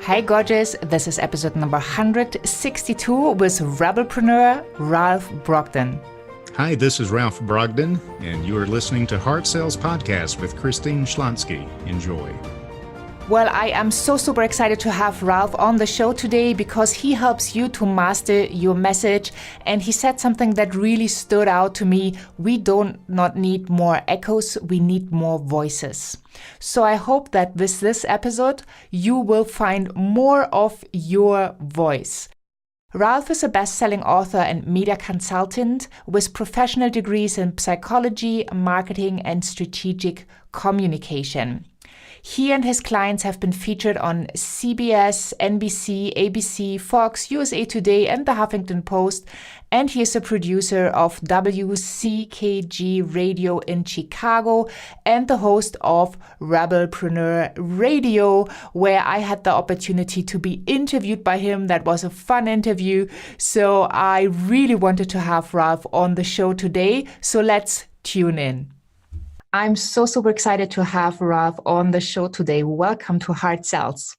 Hi gorgeous, this is episode number 162 with Rebelprenuer Ralph Brogden. Hi, this is Ralph Brogden, and you are listening to Heart Sales Podcast with Christine Schlonski. Enjoy. Well, I am so super excited to have Ralph on the show today because he helps you to master your message. And he said something that really stood out to me. We not need more echoes, we need more voices. So I hope that with this episode, you will find more of your voice. Ralph is a best-selling author and media consultant with professional degrees in psychology, marketing, and strategic communication. He and his clients have been featured on CBS, NBC, ABC, Fox, USA Today, and the Huffington Post. And he is a producer of WCKG Radio in Chicago and the host of Rebelprenuer Radio, where I had the opportunity to be interviewed by him. That was a fun interview. So I really wanted to have Ralph on the show today. So let's tune in. I'm so super excited to have Ralph on the show today. Welcome to Heart Sales.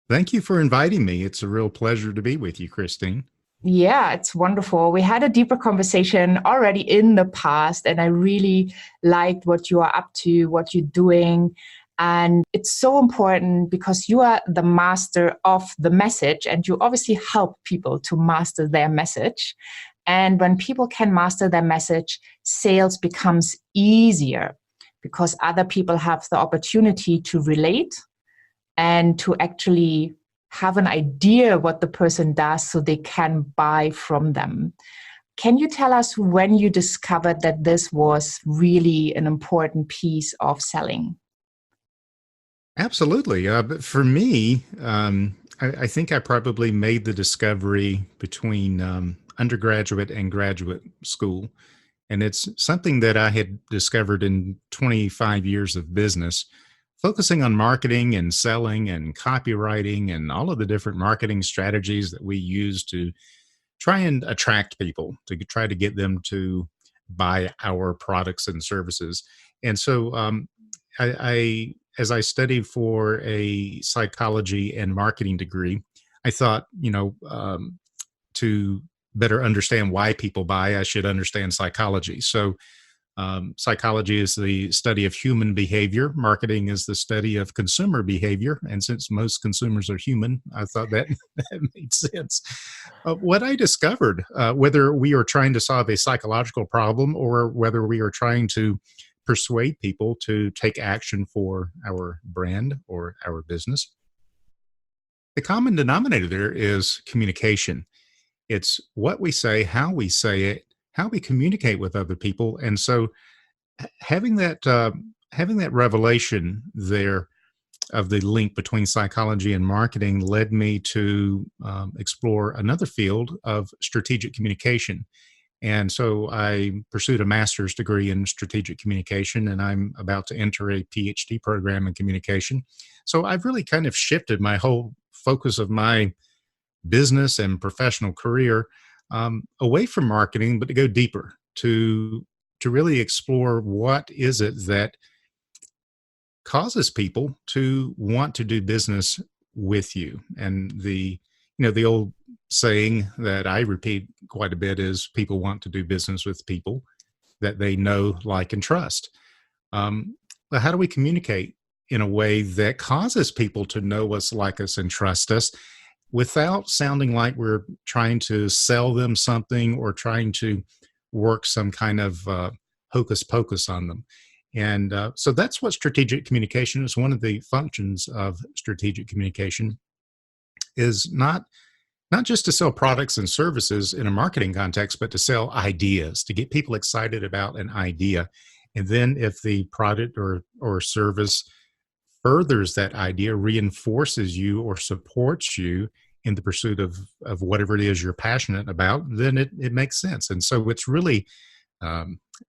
Thank you for inviting me. It's a real pleasure to be with you, Christine. Yeah, it's wonderful. We had a deeper conversation already in the past, and I really liked what you are up to, what you're doing. And it's so important because you are the master of the message, and you obviously help people to master their message. And when people can master their message, sales becomes easier because other people have the opportunity to relate and to actually have an idea what the person does so they can buy from them. Can you tell us when you discovered that this was really an important piece of selling? Absolutely. But for me, I think I probably made the discovery between undergraduate and graduate school. And it's something that I had discovered in 25 years of business, focusing on marketing and selling and copywriting and all of the different marketing strategies that we use to try and attract people, to try to get them to buy our products and services. And so as I studied for a psychology and marketing degree, I thought, to better understand why people buy, I should understand psychology. So psychology is the study of human behavior. Marketing is the study of consumer behavior. And since most consumers are human, I thought that made sense. What I discovered, whether we are trying to solve a psychological problem or whether we are trying to persuade people to take action for our brand or our business, the common denominator there is communication. It's what we say, how we say it, how we communicate with other people. And so having that revelation there of the link between psychology and marketing led me to explore another field of strategic communication. And so I pursued a master's degree in strategic communication, and I'm about to enter a PhD program in communication. So I've really kind of shifted my whole focus of my business and professional career away from marketing, but to go deeper, to really explore what is it that causes people to want to do business with you. And the old saying that I repeat quite a bit is people want to do business with people that they know, like, and trust. But how do we communicate in a way that causes people to know us, like us, and trust us, without sounding like we're trying to sell them something or trying to work some kind of hocus pocus on them? And so that's what strategic communication is. One of the functions of strategic communication is not just to sell products and services in a marketing context, but to sell ideas, to get people excited about an idea. And then if the product or service furthers that idea, reinforces you or supports you in the pursuit of whatever it is you're passionate about, then it makes sense. And so it's really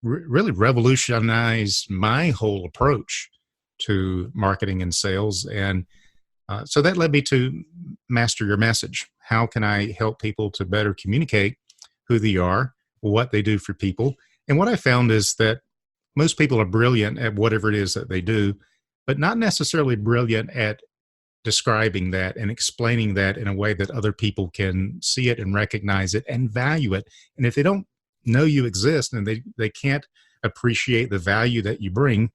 revolutionized my whole approach to marketing and sales. And so that led me to master your message. How can I help people to better communicate who they are, what they do for people? And what I found is that most people are brilliant at whatever it is that they do, but not necessarily brilliant at describing that and explaining that in a way that other people can see it and recognize it and value it. And if they don't know you exist and they can't appreciate the value that you bring,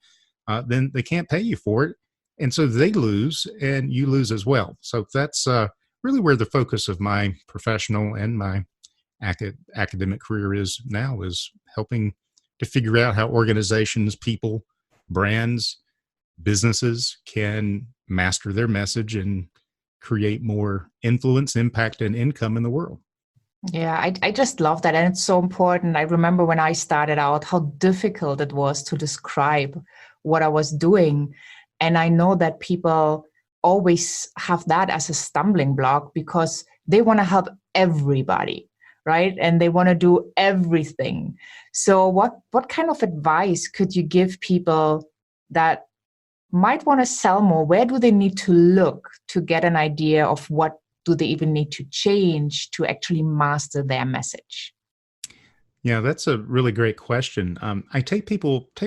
then they can't pay you for it. And so they lose and you lose as well. So that's really where the focus of my professional and my academic career is now, is helping to figure out how organizations, people, brands, businesses can master their message and create more influence, impact, and income in the world. Yeah, I just love that. And it's so important. I remember when I started out, how difficult it was to describe what I was doing. And I know that people always have that as a stumbling block because they want to help everybody, right? And they want to do everything. So what kind of advice could you give people that might want to sell more? Where do they need to look to get an idea of what do they even need to change to actually master their message? Yeah, that's a really great question. I take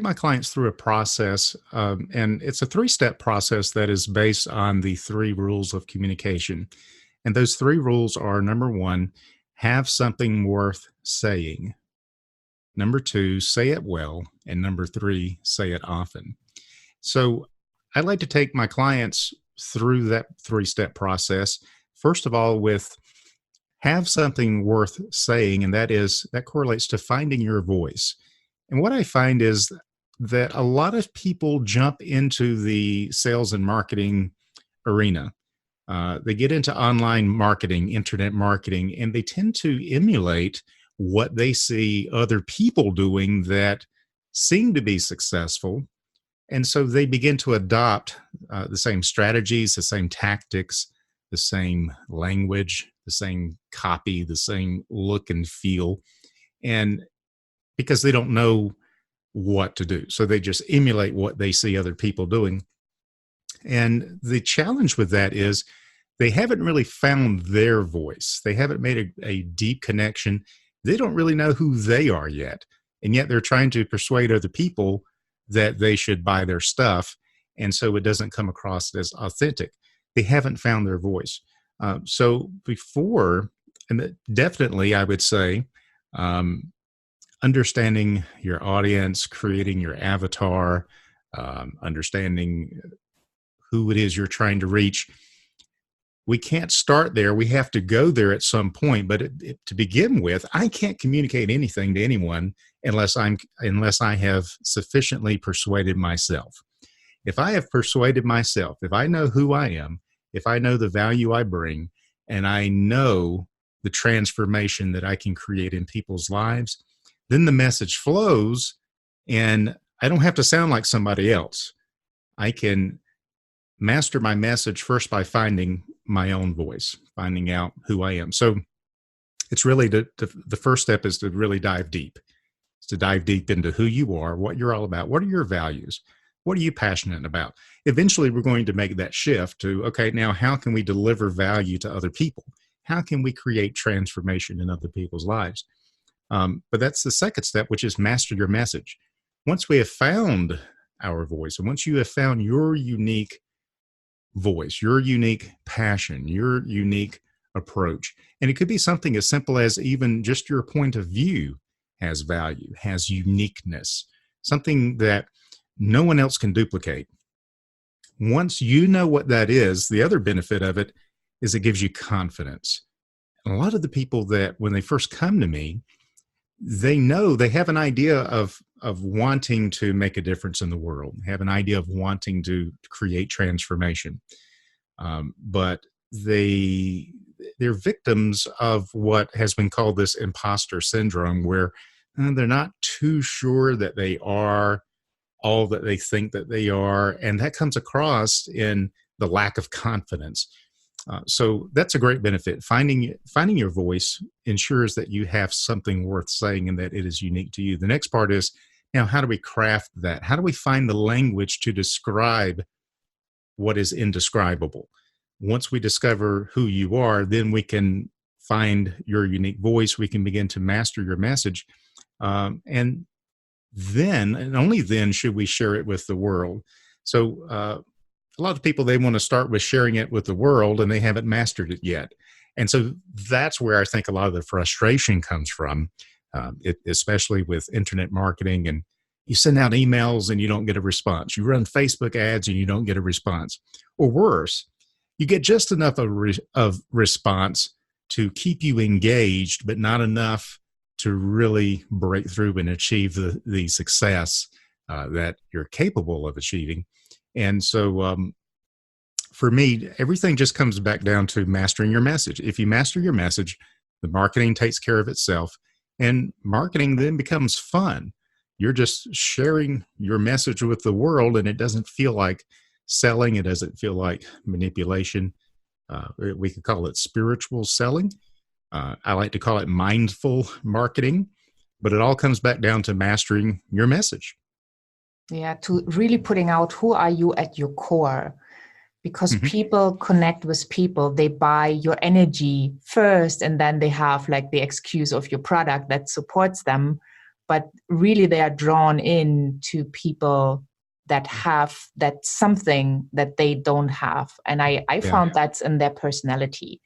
my clients through a process, and it's a 3-step process that is based on the 3 rules of communication. And those 3 rules are: number 1, have something worth saying; number 2, say it well; and number 3, say it often. So I like to take my clients through that 3-step process. First of all, with have something worth saying, and that correlates to finding your voice. And what I find is that a lot of people jump into the sales and marketing arena. They get into online marketing, internet marketing, and they tend to emulate what they see other people doing that seem to be successful. And so they begin to adopt the same strategies, the same tactics, the same language, the same copy, the same look and feel, and because they don't know what to do. So they just emulate what they see other people doing. And the challenge with that is they haven't really found their voice. They haven't made a deep connection. They don't really know who they are yet. And yet they're trying to persuade other people that they should buy their stuff. And so it doesn't come across as authentic. They haven't found their voice. So before, and definitely I would say, understanding your audience, creating your avatar, understanding who it is you're trying to reach. We can't start there. We have to go there at some point. But to begin with, I can't communicate anything to anyone unless I have sufficiently persuaded myself. If I have persuaded myself, if I know who I am, if I know the value I bring, and I know the transformation that I can create in people's lives, then the message flows, and I don't have to sound like somebody else. I can master my message first by finding my own voice, finding out who I am. So it's really the first step is to really dive deep. It's to dive deep into who you are, what you're all about, what are your values, what are you passionate about. Eventually, we're going to make that shift to, okay, now how can we deliver value to other people? How can we create transformation in other people's lives? But that's the second step, which is master your message. Once we have found our voice, and once you have found your unique voice, your unique passion, your unique approach, and it could be something as simple as even just your point of view has value, has uniqueness, something that no one else can duplicate. Once you know what that is, the other benefit of it is it gives you confidence. And a lot of the people that when they first come to me, they know they have an idea of wanting to make a difference in the world, have an idea of wanting to create transformation. But they're victims of what has been called this imposter syndrome, where they're not too sure that they are all that they think that they are. And that comes across in the lack of confidence. So that's a great benefit. Finding your voice ensures that you have something worth saying and that it is unique to you. The next part is, now, how do we craft that? How do we find the language to describe what is indescribable? Once we discover who you are, then we can find your unique voice. We can begin to master your message. And then, and only then, should we share it with the world. So a lot of people, they want to start with sharing it with the world and they haven't mastered it yet. And so that's where I think a lot of the frustration comes from, especially with internet marketing. And you send out emails and you don't get a response. You run Facebook ads and you don't get a response. Or worse, you get just enough of response to keep you engaged, but not enough to really break through and achieve the success that you're capable of achieving. And so for me, everything just comes back down to mastering your message. If you master your message, the marketing takes care of itself, and marketing then becomes fun. You're just sharing your message with the world, and it doesn't feel like selling. It doesn't feel like manipulation. We could call it spiritual selling. I like to call it mindful marketing, but it all comes back down to mastering your message. Yeah, to really putting out who are you at your core, because people connect with people. They buy your energy first, and then they have like the excuse of your product that supports them. But really, they are drawn in to people that have that something that they don't have. And I found that's in their personality.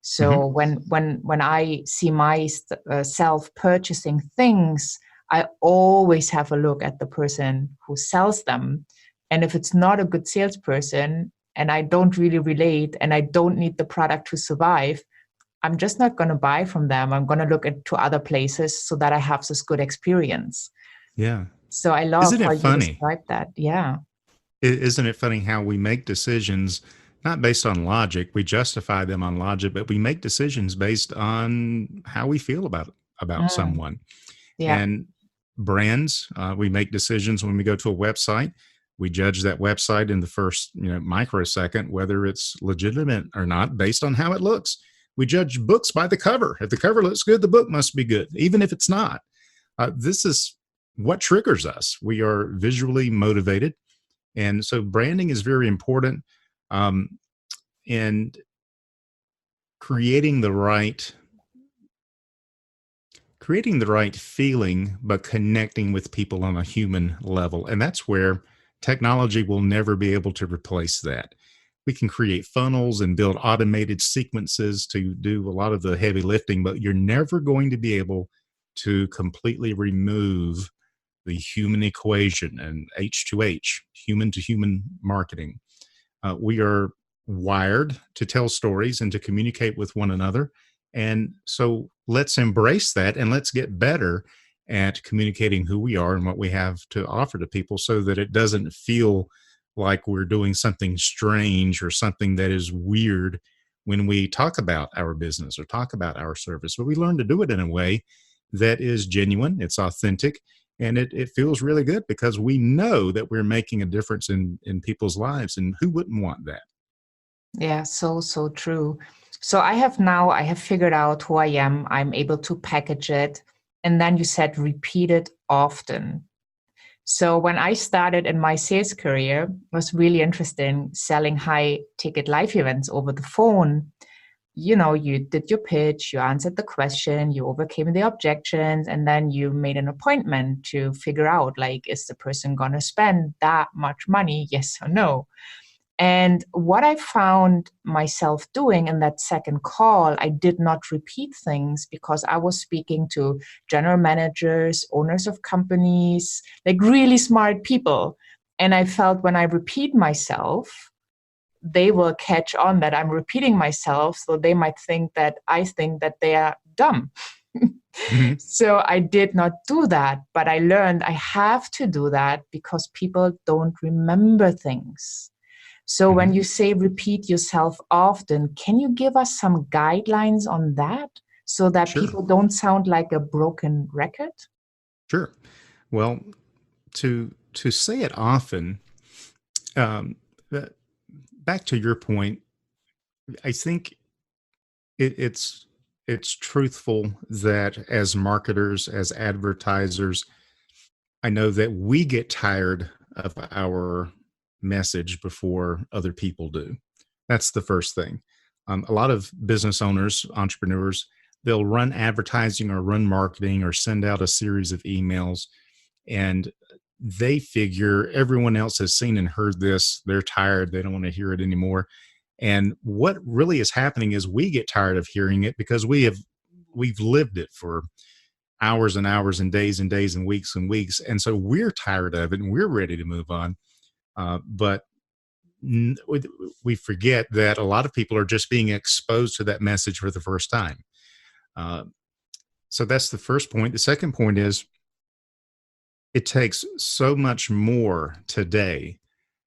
So when I see myself purchasing things, I always have a look at the person who sells them. And if it's not a good salesperson and I don't really relate and I don't need the product to survive, I'm just not going to buy from them. I'm going to look into other places so that I have this good experience. Yeah. So I love Isn't how it funny? you describe that. Yeah. Isn't it funny how we make decisions not based on logic? We justify them on logic, but we make decisions based on how we feel about someone. Yeah. And brands, we make decisions when we go to a website. We judge that website in the first microsecond whether it's legitimate or not based on how it looks. We judge books by the cover. If the cover looks good, the book must be good, even if it's not. This is what triggers us. We are visually motivated. And so branding is very important. And creating the right feeling, but connecting with people on a human level. And that's where technology will never be able to replace that. We can create funnels and build automated sequences to do a lot of the heavy lifting, but you're never going to be able to completely remove the human equation and H2H, human to human marketing. We are wired to tell stories and to communicate with one another. And so let's embrace that and let's get better at communicating who we are and what we have to offer to people so that it doesn't feel like we're doing something strange or something that is weird when we talk about our business or talk about our service. But we learn to do it in a way that is genuine, it's authentic, and it feels really good because we know that we're making a difference in people's lives. And who wouldn't want that? Yeah, so true. So I have figured out who I am. I'm able to package it. And then you said repeat it often. So when I started in my sales career, it was really interesting selling high ticket live events over the phone. You did your pitch, you answered the question, you overcame the objections, and then you made an appointment to figure out, like, is the person going to spend that much money? Yes or no? And what I found myself doing in that second call, I did not repeat things because I was speaking to general managers, owners of companies, like really smart people. And I felt when I repeat myself, they will catch on that I'm repeating myself. So they might think that I think that they are dumb. So I did not do that, but I learned I have to do that because people don't remember things. So when you say repeat yourself often, can you give us some guidelines on that so that people don't sound like a broken record? Sure. Well, to say it often, back to your point, I think it's truthful that as marketers, as advertisers, I know that we get tired of our message before other people do. That's the first thing. A lot of business owners, entrepreneurs, they'll run advertising or run marketing or send out a series of emails, and they figure everyone else has seen and heard this. They're tired. They don't want to hear it anymore. And what really is happening is we get tired of hearing it because we've lived it for hours and hours and days and weeks and weeks. And so we're tired of it and we're ready to move on. But we forget that a lot of people are just being exposed to that message for the first time. So that's the first point. The second point is it takes so much more today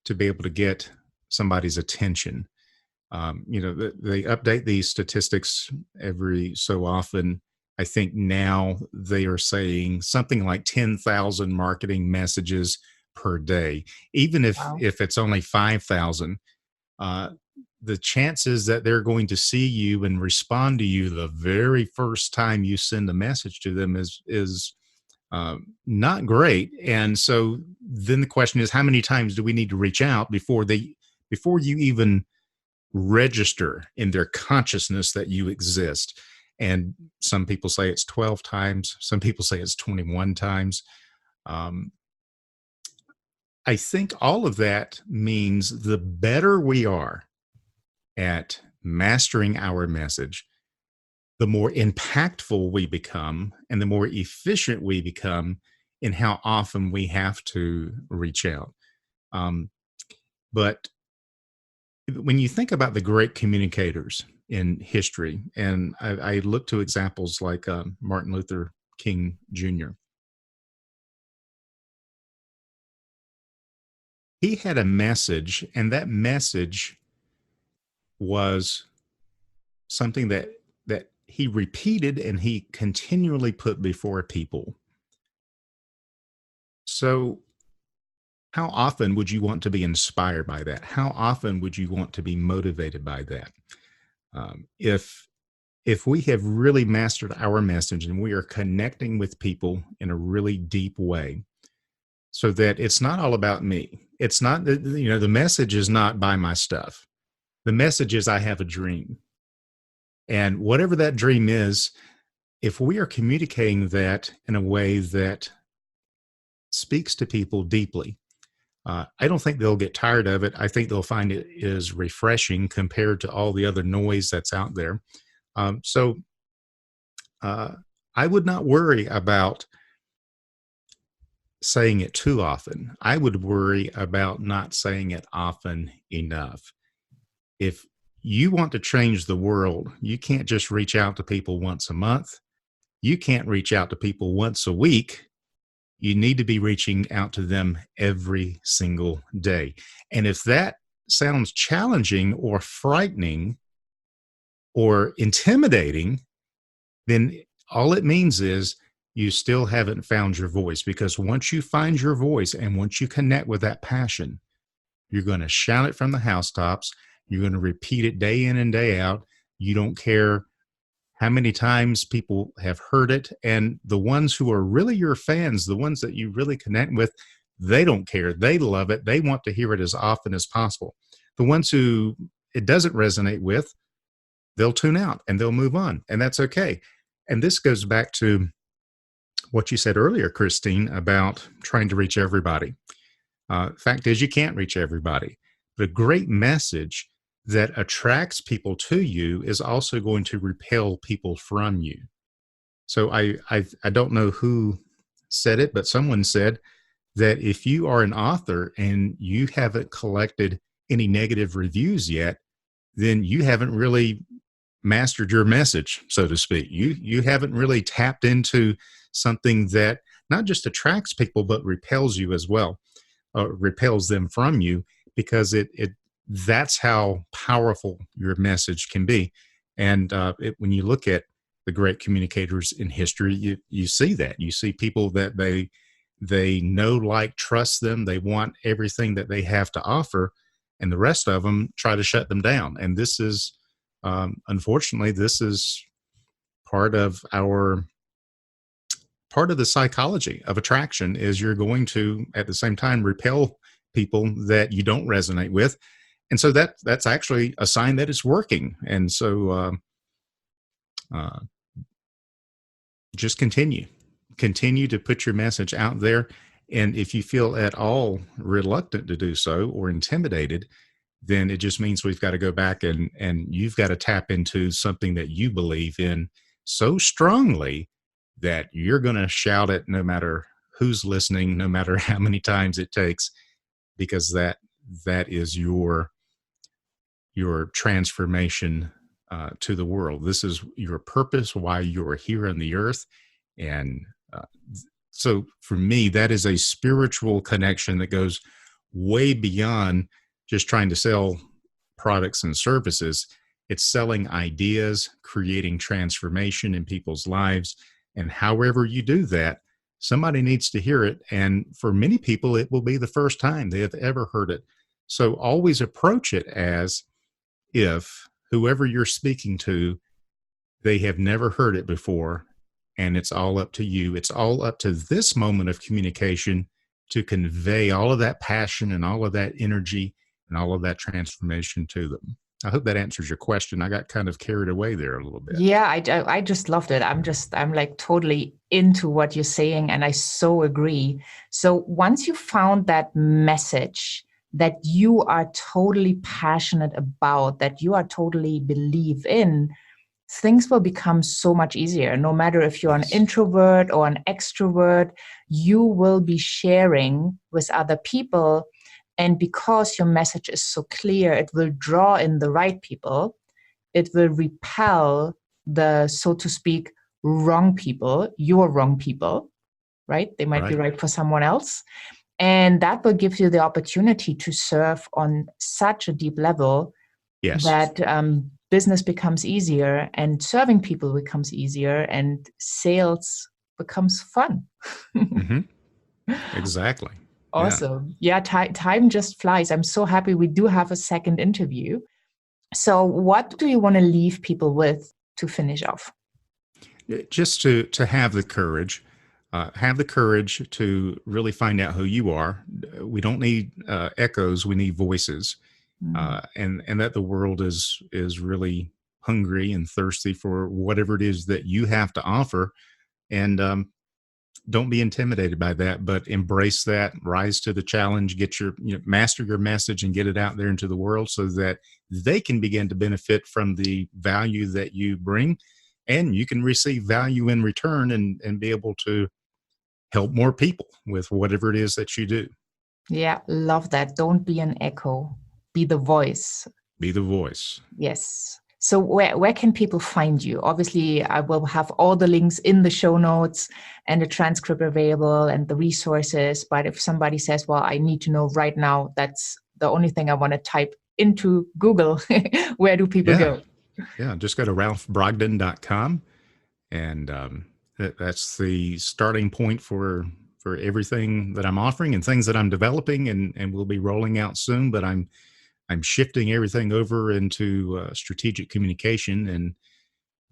to be able to get somebody's attention. They update these statistics every so often. I think now they are saying something like 10,000 marketing messages per day. Even if it's only 5,000, the chances that they're going to see you and respond to you the very first time you send a message to them is not great. And so then the question is, how many times do we need to reach out before you even register in their consciousness that you exist? And some people say it's 12 times. Some people say it's 21 times. I think all of that means the better we are at mastering our message, the more impactful we become and the more efficient we become in how often we have to reach out. But when you think about the great communicators in history, and I look to examples like Martin Luther King Jr., he had a message, and that message was something that he repeated and he continually put before people. So how often would you want to be inspired by that? How often would you want to be motivated by that? If we have really mastered our message and we are connecting with people in a really deep way, so that it's not all about me. It's not, the message is not buy my stuff. The message is I have a dream. And whatever that dream is, if we are communicating that in a way that speaks to people deeply, I don't think they'll get tired of it. I think they'll find it is refreshing compared to all the other noise that's out there. So I would not worry about saying it too often. I would worry about not saying it often enough. If you want to change the world, you can't just reach out to people once a month. You can't reach out to people once a week. You need to be reaching out to them every single day. And if that sounds challenging or frightening or intimidating, then all it means is you still haven't found your voice. Because once you find your voice and once you connect with that passion, you're going to shout it from the housetops. You're going to repeat it day in and day out. You don't care how many times people have heard it. And the ones who are really your fans, the ones that you really connect with, they don't care. They love it. They want to hear it as often as possible. The ones who it doesn't resonate with, they'll tune out and they'll move on. And that's okay. And this goes back to what you said earlier, Christine, about trying to reach everybody. Fact is, you can't reach everybody. The great message that attracts people to you is also going to repel people from you. So I don't know who said it, but someone said that if you are an author and you haven't collected any negative reviews yet, then you haven't really mastered your message, so to speak. You haven't really tapped into something that not just attracts people, but repels you as well, repels them from you, because that's how powerful your message can be. And when you look at the great communicators in history, you see that. You see people that they know, like, trust them. They want everything that they have to offer, and the rest of them try to shut them down. And this is, unfortunately, this is part of the psychology of attraction, is you're going to, at the same time, repel people that you don't resonate with. And so that's actually a sign that it's working. And so just continue to put your message out there. And if you feel at all reluctant to do so or intimidated, then it just means we've got to go back and you've got to tap into something that you believe in so strongly that you're going to shout it no matter who's listening, no matter how many times it takes, because that is your transformation to the world. This is your purpose, why you're here on the earth. And so for me, that is a spiritual connection that goes way beyond just trying to sell products and services. It's selling ideas, creating transformation in people's lives. And however you do that, somebody needs to hear it. And for many people, it will be the first time they have ever heard it. So always approach it as if whoever you're speaking to, they have never heard it before. And it's all up to you. It's all up to this moment of communication to convey all of that passion and all of that energy and all of that transformation to them. I hope that answers your question. I got kind of carried away there a little bit. Yeah, I just loved it. I'm like totally into what you're saying, and I so agree. So once you found that message that you are totally passionate about, that you are totally believe in, things will become so much easier. No matter if you're an introvert or an extrovert, you will be sharing with other people. And because your message is so clear, it will draw in the right people. It will repel the, so to speak, wrong people, your wrong people, right? They might be right for someone else. And that will give you the opportunity to serve on such a deep level that business becomes easier and serving people becomes easier and sales becomes fun. Exactly. Awesome. Yeah, time just flies. I'm so happy we do have a second interview. So what do you want to leave people with to finish off? Just to have the courage. Have the courage to really find out who you are. We don't need echoes. We need voices. And that the world is really hungry and thirsty for whatever it is that you have to offer. And don't be intimidated by that, but embrace that, rise to the challenge, master your message and get it out there into the world so that they can begin to benefit from the value that you bring, and you can receive value in return and be able to help more people with whatever it is that you do. Yeah, love that. Don't be an echo. Be the voice. Be the voice. Yes. So where can people find you? Obviously, I will have all the links in the show notes and the transcript available and the resources. But if somebody says, well, I need to know right now, that's the only thing I want to type into Google, where do people go? Yeah, just go to ralphbrogden.com. And that's the starting point for everything that I'm offering and things that I'm developing and will be rolling out soon. But I'm shifting everything over into strategic communication, and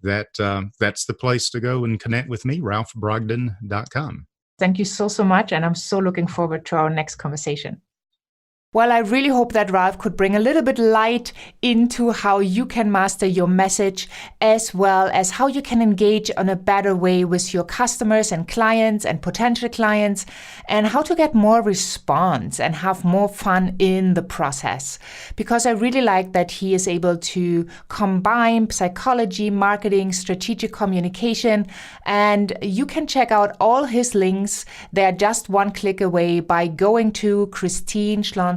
that's the place to go and connect with me, ralphbrogden.com. Thank you so much, and I'm so looking forward to our next conversation. Well, I really hope that Ralph could bring a little bit light into how you can master your message, as well as how you can engage on a better way with your customers and clients and potential clients, and how to get more response and have more fun in the process. Because I really like that he is able to combine psychology, marketing, strategic communication, and you can check out all his links. They're just one click away by going to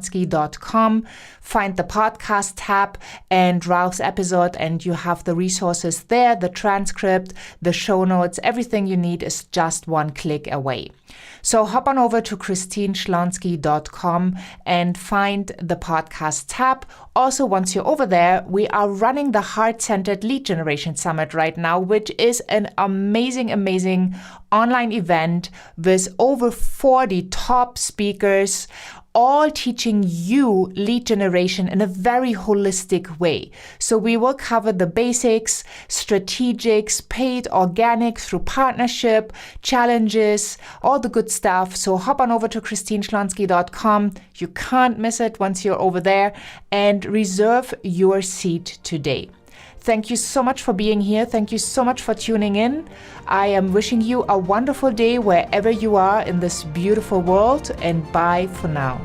Schlonski.com, find the podcast tab and Ralph's episode, and you have the resources there, the transcript, the show notes, everything you need is just one click away. So hop on over to Schlonski.com and find the podcast tab. Also, once you're over there, we are running the Heart-Centered Lead Generation Summit right now, which is an amazing online event with over 40 top speakers, all teaching you lead generation in a very holistic way. So we will cover the basics, strategics, paid, organic, through partnership, challenges, all the good stuff. So hop on over to Schlonski.com. You can't miss it once you're over there, and reserve your seat today. thank you so much for being here. Thank you so much for tuning in. I am wishing you a wonderful day wherever you are in this beautiful world, and bye for now.